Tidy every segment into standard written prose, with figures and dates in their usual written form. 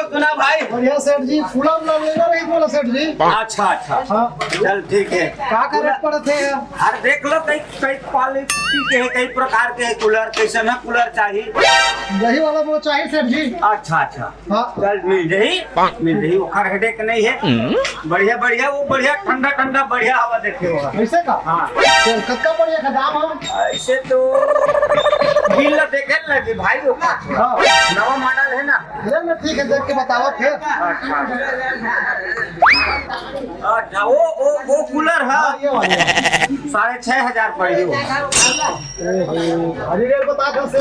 सुना भाई बढ़िया सेठ जी फूला लेगा रही बोला सेठ जी। अच्छा अच्छा हाँ चल ठीक है। क्या का रेट पड़े थे? अरे देख लो कई कई क्वालिटी के है, कई प्रकार के है कूलर, कैसे ना कूलर चाहिए यही वाला वो चाहिए सेठ जी। अच्छा अच्छा हाँ चल मिल जाही ओखर हेडेक नहीं है। बढ़िया बढ़िया वो बढ़िया ठंडा ठंडा बढ़िया हवा देखे होगा ऐसे का। हाँ चल कत्का बढ़िया का दाम है ऐसे तो बिल देखे लगे भाई वो नवा मॉडल है ना। ले ठीक है देख के बताओ फिर। अच्छा वो कूलर है ये वाला 6,500 पड़ी हो। अरे रेट बता कर से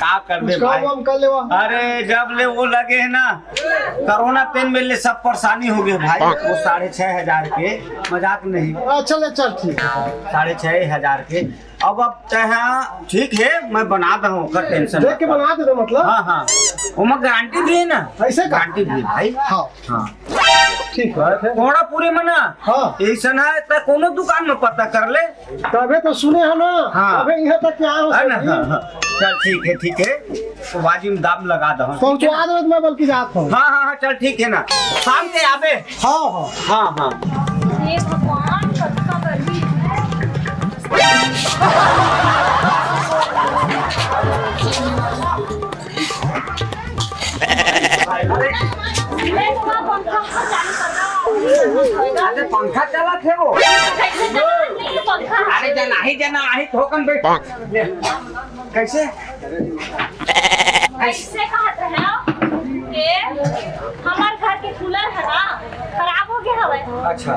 का कर दे भाई हम कर लेवा। अरे जब ले वो लगे है ना कोरोना पेन में ले सब परेशानी हो गई भाई। वो 6,500 के मजाक नहीं। चल चल ठीक है 6,500 के। अब चाहे ठीक है मैं बना दूँ कर टेंशन देख के बना दे मतलब। हाँ हाँ वो मैं गारंटी दी ना ऐसे गारंटी दी भाई। हाँ हाँ ठीक है थोड़ा पूरे मना हाँ ऐसा है तो कोनो दुकान में पता कर ले तबे तो सुने है ना। हाँ अबे यहाँ तक क्या है ना। हाँ चल ठीक है तो वाजिब दाम लगा दो पहुँचवा दो मैं बल्कि जाता हूँ। हाँ हाँ चल ठीक है ना शाम के आवे। हाँ हाँ हाँ हाँ हे भगवान कत्का गर्मी मैं तो पंखा चालू कर रहा हूँ। अरे पंखा चला थे वो। कैसे चला नहीं है पंखा? अरे जना ही ठोकन बैठ ले। कैसे ऐसे कहते हैं कि हमारे घर के कूलर है ना खराब हो गया हवे। अच्छा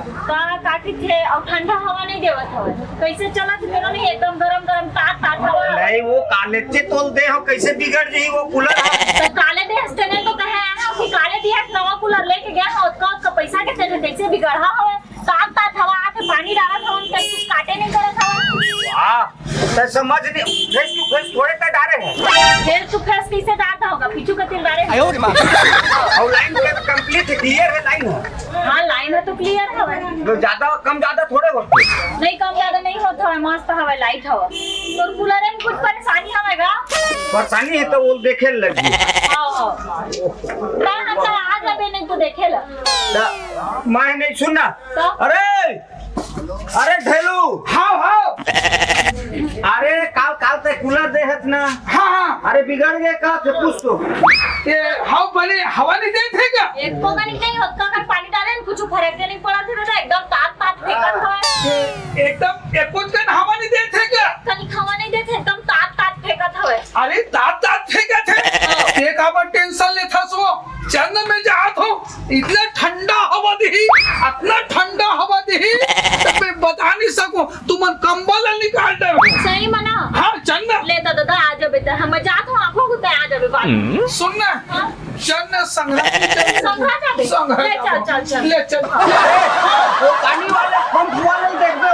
काटी थे और ठंडा हवा नहीं देवत हवे। कैसे चला थे मेरा नहीं एकदम गरम तात हवा। नहीं वो काले से तोल दे हो कैसे बिगड़ जाई वो कूलर। तो काले देश ने तो कहे है ना कि काले दिया नवा कूलर लेके गया ना उसका पैसा कितने थे कैसे बिगड़ा हवे। तात हवा आके पानी डाला था उनका कुछ काटे नहीं करे था। वाह तो समझ नहीं फेस टू फेस थोड़े पे डाले हैं। फेस टू फेस कैसे डालता होगा पीछू का तिल डाले। और लाइन कंप्लीट क्लियर है लाइन है। हाँ लाइन है तो क्लियर है तो ज्यादा कम ज्यादा थोड़े होते नहीं कम ज्यादा नहीं होता है मस्त हवा लाइट हवा। तो कूलर में कुछ परेशानी हवेगा परेशानी है तो वो देखे लगी। हम तो आ जाबे नहीं तो देखे ला मैं नहीं सुनना। तो? अरे ढेलू हाँ हाँ अरे काल ते कूलर दे है ना। हाँ हाँ अरे बिगड़ गए का तो पूछ तो ये हाउ बने हवा नहीं देते क्या? एक पोगा नहीं होता अगर पानी डाले कुछ फर्क नहीं पड़ा थे एकदम तात फेंकत हवे। एकदम एक कुछ का हवा नहीं देते क्या? कनी खावा नहीं देते एकदम तात फेंकत हवे। अरे दांत फेंका थे एक आवर टेंशन ले था सो चंद में जात हो इतना ठंडा हवा दी इतना ठंडा हवा दी मैं बता नहीं सकूं तुम कंबल निकाल दे। सही मना हाँ चंद ले दादा आ जा बेटा हम जात हो आंखों को आ जाबे बात सुनना चंद संघरा जाबे ले चल ले चल वो पानी वाले पंप वाले देख दो।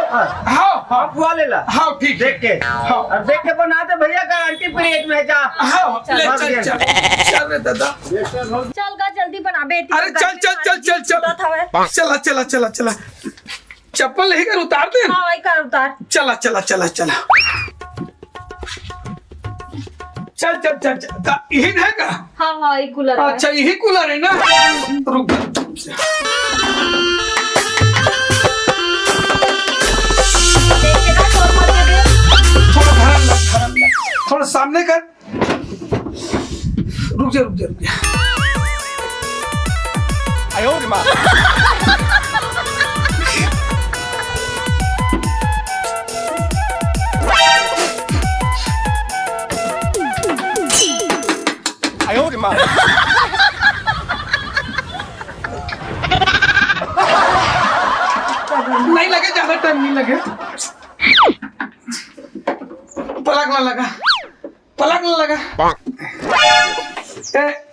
हाँ पंप वाले ला हाँ ठीक देख के हाँ और देख के बना दे भैया गारंटी पीरियड में जा। हाँ ले चल रे दादा चल गा जल्दी बना बेटी। अरे चल चप्पल लेकर उतार दे। हाँ वही कर उतार। चला चल यही है का? हाँ ये कूलर है। अच्छा यही कूलर है ना। रुक देखिएगा शोर मत करिए। थोड़ा धरम लग थोड़ा सामने कर। रुक जा नहीं लगे ज्यादा टाइम नहीं लगे। पलक ना लगा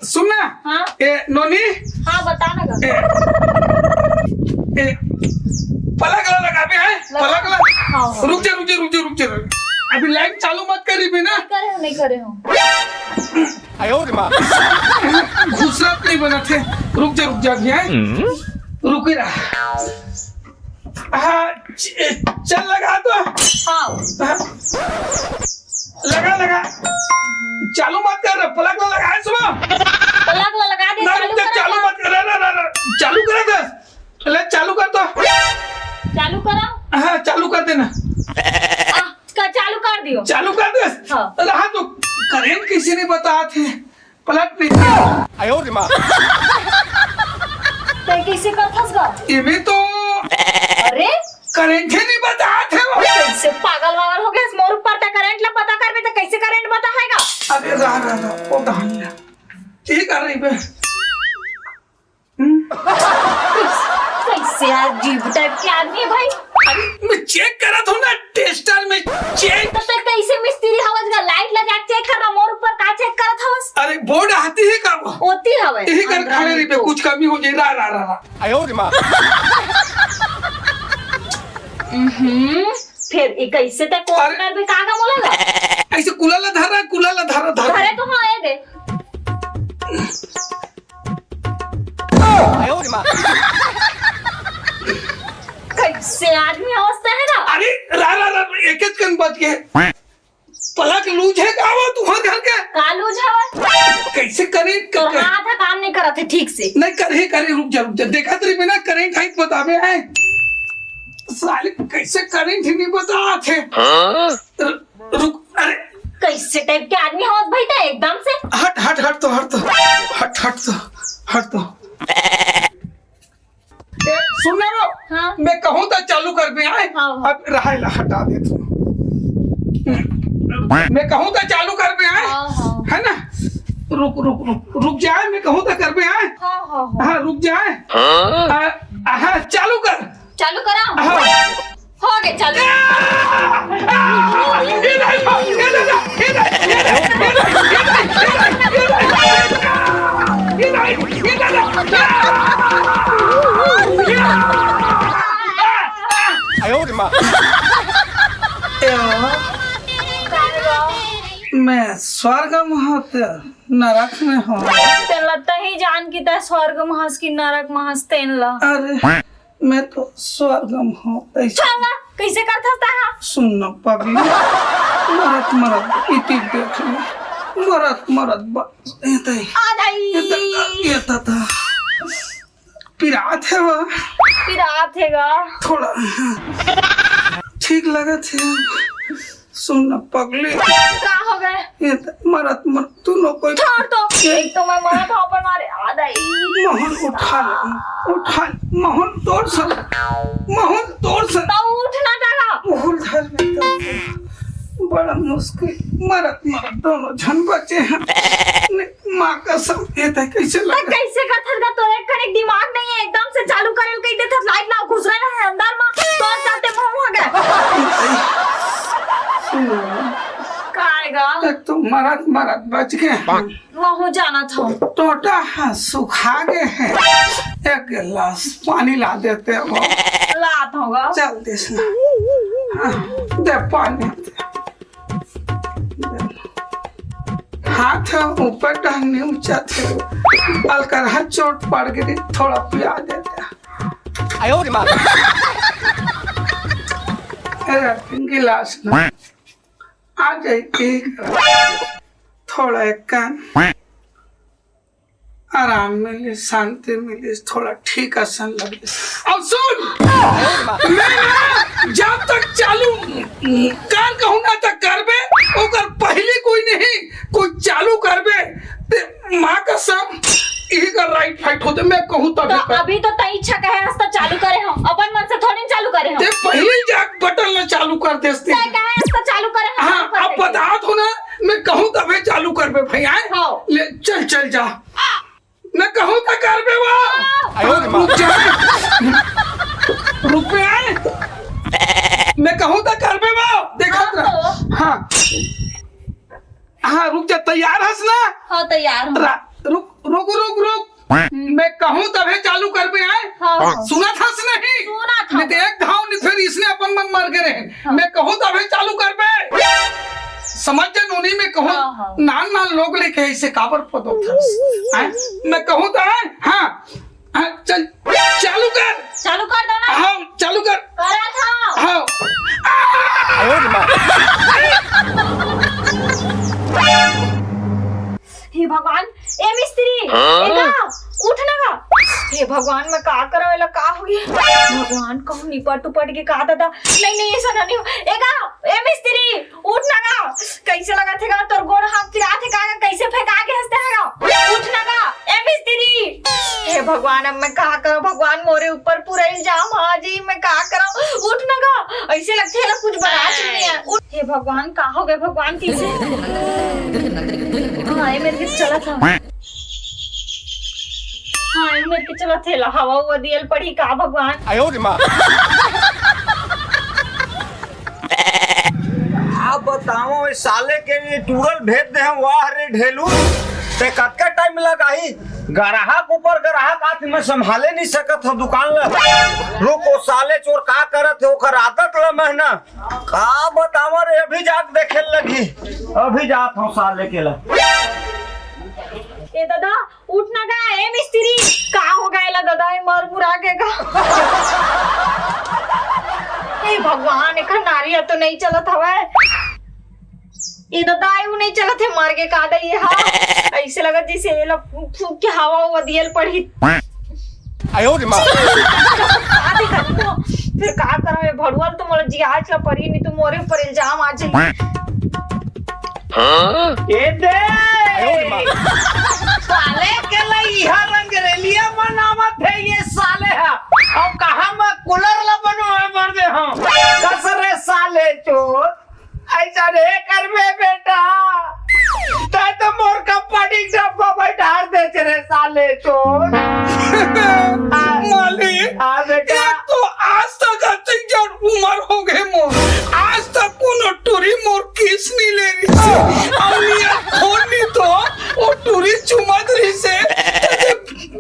सुनना। हाँ नोनी हाँ बता ना पलक लगा पे है हाँ। रुक जा अभी लाइट चालू मत करी भी ना। नहीं करे हो घुसरत नहीं बना थे। रुक जा रुक रहा हाँ चल लगा तो हाँ हाँ, लगा चालू मत कर प्लग लगाए सुबह प्लग लगा दे ना चालू चालू करा मत कर चालू करा था ले चालू कर तो चालू करा हाँ चालू कर देना चालू कर दियो चालू कर दे हाँ। रहा तो करेंट किसी ने बताया थे पलट नहीं आयो रे माँ तो कैसे कर फंसगा ये तो अरे करेंट ही नहीं बताया थे वो कैसे पागल वागल हो गए मोर ऊपर तक करंट ला पता करबे तो कैसे करंट बताएगा अरे रहा ओ दहानिया ठीक कर रही बे कैसे यार जीव टाइप के आदमी है भाई अरे मैं चेक करा था ना टेस्टर में चेक तो कैसे मिस्त्री हवस का लाइट लगा चेक कर रहा मोर ऊपर का चेक करत हवस अरे बोर्ड आती है का वो होती हवे यही कर खाने रही पे कुछ कमी हो जाए रहा आयो रे माँ फिर ये कैसे तक कॉर्नर पे कागा बोलेगा ऐसे कुलाला धरा अरे तो हाँ ये दे आयो रे माँ कैसे आदमी अवस्था है ना अरे रहा एक कन बच गए पलक लूज है का वो तुम्हारे घर के कालू हवे कैसे करे तो हाथ काम नहीं करत है ठीक से नहीं करे रुक जा देखा तेरी बिना करेंट हाइट बतावे है साले कैसे करेंट ही नहीं बता थे रुक अरे कैसे टाइप के आदमी हवस भाई था एकदम से हट तो सुन लो हाँ। मैं कहूँ तो चालू कर पे आए हाँ। अब रहा हटा दे तू मैं कहूँ तो चालू कर पे आए हाँ। है ना रुक जाए मैं कहूँ तो कर पे आए हाँ रुक जाए हाँ चालू कर चालू करा हाँ हो गए चालू आयो रे माँ मैं स्वर्ग महत नरक में हूँ ते लगता ही जान की ता स्वर्ग महस की नरक महस तेन ला अरे मैं तो स्वर्ग में हूँ ऐसा चला कैसे करता था सुनना पगली मरत इति देख मरत बस ये था पिरात है वो पिरात हैगा थोड़ा ठीक लगा थे सुनना पगली का हो गए ये मरत तू नो कोई छोड़ तो एक तो मैं मरा था पर मारे आधा ही मोहन उठा मोहन तोड़ सल तो उठना टाका मोहन धर में तो बड़ा मुश्किल मरत दोनों जन बचे हैं माँ कसम ये था कैसे लगा कैसे करता था तो एक कनेक्ट दिमाग नहीं है एकदम से चालू करेल कही देता लाइट ना घुस रहा है अंदर में तो जाते मुंह हो गए काएगा एक तो मरत बच गए वहाँ जाना था टोटा है सुखा गए हैं एक गिलास पानी ला देते हैं वो लात होगा चल दे दे पानी हाथ ऊपर टहनी ऊंचा थे अलकर चोट पड़ गई थोड़ा पिया देते आयो रे माँ गिलास में आ जाए थोड़ा एक कान आराम मिले शांति मिले थोड़ा ठीक आसन लगे अब सुन मैं जब तक चालू कान कहूंगा तक करबे ओकर पहले कोई नहीं कोई चालू करबे ते माँ कसम यही का राइट फाइट होते मैं कहूँ तब तो अभी तो तई इच्छा कहे रास्ता चालू करे हम अपन मन से थोड़ी चालू करे हम ते पहले जाक बटन ना चालू कर देते तय कहे रास्ता चालू करे हम हाँ अब बता हो ना मैं कहूँ तबे चालू करबे भैया हाँ। ले चल जा मैं कहूँ तो करबे वो रुक जा रुक पे आए मैं कहूँ तो करबे वो देखा हाँ रुक जा तैयार हस ना हाँ तैयार हूँ रुक मैं कहूँ तबे चालू करबे आए हाँ। सुना था नहीं सुना था। नहीं तो एक घाव नहीं फिर इसने अपन मन मर गए हाँ। मैं कहूँ तबे चालू करबे समझ जा नोनी में कहूँ हाँ। नान लोग लेके ऐसे काबर पदो था मैं कहूँ तो हाँ चल चालू कर चालू कर दो ना हाँ चालू कर भगवान मैं का करावेला का हो गया भगवान कहूं निपट उपट के का दादा नहीं ऐसा नहीं एगा ए मिस्त्री उठ ना गा कैसे लगा थे गा तोर गोड़ हाथ चिरा थे का कैसे फेंका के हंसते है गा उठ ना गा ए मिस्त्री हे भगवान अब मैं का करूं भगवान मोरे ऊपर पूरा इल्जाम आ जी मैं का करूं उठ ना गा ऐसे लगते है ना कुछ बना नहीं है हे भगवान का हो गए भगवान कैसे हां ये मेरे के चला था हाँ मेरे के चला थे हवा हुआ दियल पड़ी का भगवान आयो रे माँ आप बताओ इस साले के लिए टूरल भेज दे हम वाह रे ढेलू ते कतका टाइम लगा ही ग्राहक ऊपर ग्राहक आत में संभाले नहीं सकत हो दुकान ले रुको साले चोर का करत है ओकर आदत ल महीना का बताओ रे अभी जाके देखे लगी अभी जात हूं साले के ला ए दादा उठ ना गा ए मिस्त्री का हो गएला दादा ए मर मुरा के का ए भगवान एकर नारिया तो नहीं चलत हवे ए दादा आयु नहीं चलत है मर के का दई हां ऐसे लगत जैसे एला फूक के हवा हुआ दियल पड़ी आयो रे माँ आदि कर तो फिर का करावे भड़ुआ तो मोर जी आज ला पड़ी नहीं तो मोरे ऊपर इल्जाम आ जाई ए दे आयो रे माँ साले के लिए यह रंगरेलिया बनावत है ये साले है और कहा मैं कूलर ला बनवाए मर दे हम कसरे साले चोर ऐसा रे कर बे बेटा तै तो मोर कंपनी डब्बा बैठा दे रे साले चोर मालिक आ बेटा एक तो आज तक अति जन उम्र हो गए मोर आज तक कोनो टूरी मोर किस नहीं ले रही से अमिया खोनी तो वो टूरी चुमत रही से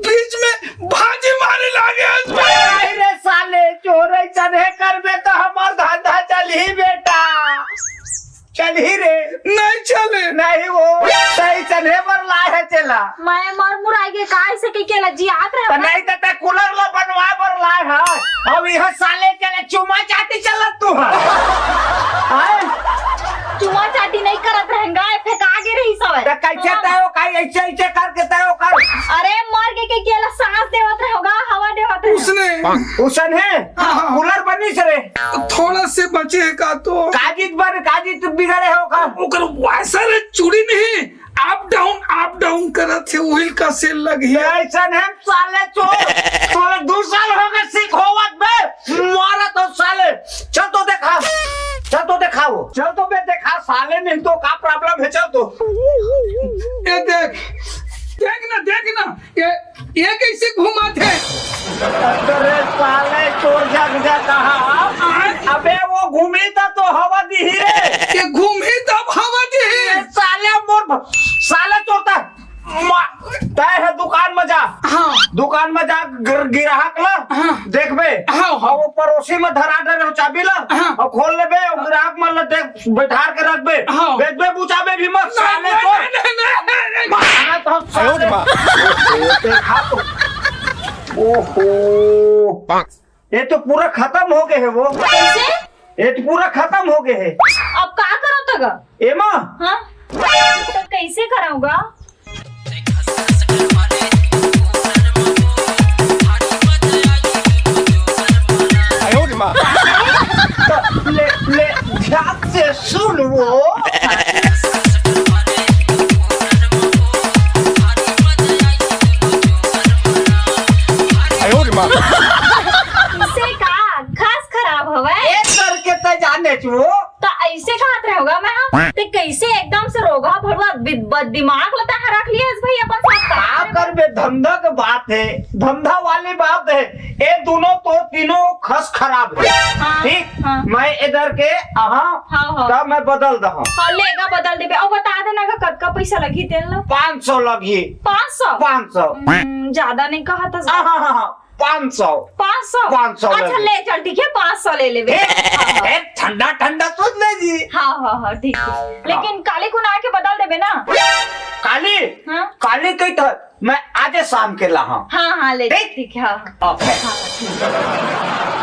बीच में भाजी मारे लागे आई रे साले चोर ऐसा रे कर बे तो हमार धंधा चल ही बेटा चल ही रे नहीं चले नहीं वो सही चने पर लाए है चला मैं मर मुराई के का ऐसे के केला जी आत तो रहे नहीं तो कूलर ला बनवा पर लाए है अब यह साले चले चुमा चाटी चलत तू है चुमा चाटी नहीं करत रहेंगा फेंका के रही सब तो कैसे तय काई ऐसे ऐसे करके तय कर अरे मर के केला सांस देवत रहेगा हवा देवत रहे उसने उसन है कूलर बनी सरे थोड़ा से बचे का तो काजित बिगड़े हो का ओकर वैसा रे चूड़ी नहीं अप डाउन करत है व्हील का सेल लगी है ऐसा है साले चोर तोरे 2 साल हो गए सीख होवत बे मारा तो साले चल तो देखा साले नहीं तो का प्रॉब्लम है चल तो ये देख ना ये कैसे घुमा थे अरे साले चोर जग कहा अबे वो घूमी तो हवा दी रे ये घूमी तब हवा दी साले मोर साले चोरता तय है दुकान में जा हाँ दुकान में जा ग्राहक ला हाँ देखबे हाँ वो पड़ोसी में धरा दे रहो चाबी ला हाँ और खोल लेबे और ग्राहक में ला देख बैठा के रखबे हाँ बेचबे बुचाबे भी मत साले को मारना तो आयो रे माँ देखा तो ओहो ये तो पूरा खत्म हो गए है वो कैसे ये तो पूरा खत्म हो गए है अब का करो तगा एमा हाँ तो कैसे कराऊंगा आयो रे माँ ले ध्यान से सुन वो आयो रे माँ इसे का खास खराब हवा एक करके तो जाने चो तो ऐसे खात रहेगा मैं ते कैसे एकदम से रोगा भरवा दिमाग लता है रख लिया इस भाई अपन साथ का कर बे धंधा की बात है धंधा वाली बात है ये दोनों तो तीनों खस खराब है हाँ, ठीक हाँ। मैं इधर के हाँ। तब मैं बदल दहा हाँ लेगा बदल देबे और बता देना का कतका पैसा लगी तेल ला 500 लगी 500 ज्यादा नहीं कहा था 500 500 अच्छा ले चल ठीक है 500 ले लेबे एक ठंडा ठंडा सोच ले जी हाँ ठीक है लेकिन काले को ना आके बदल देबे ना काली हाँ काली कही तो मैं आज शाम के ला हाँ ले ठीक है हाँ ओके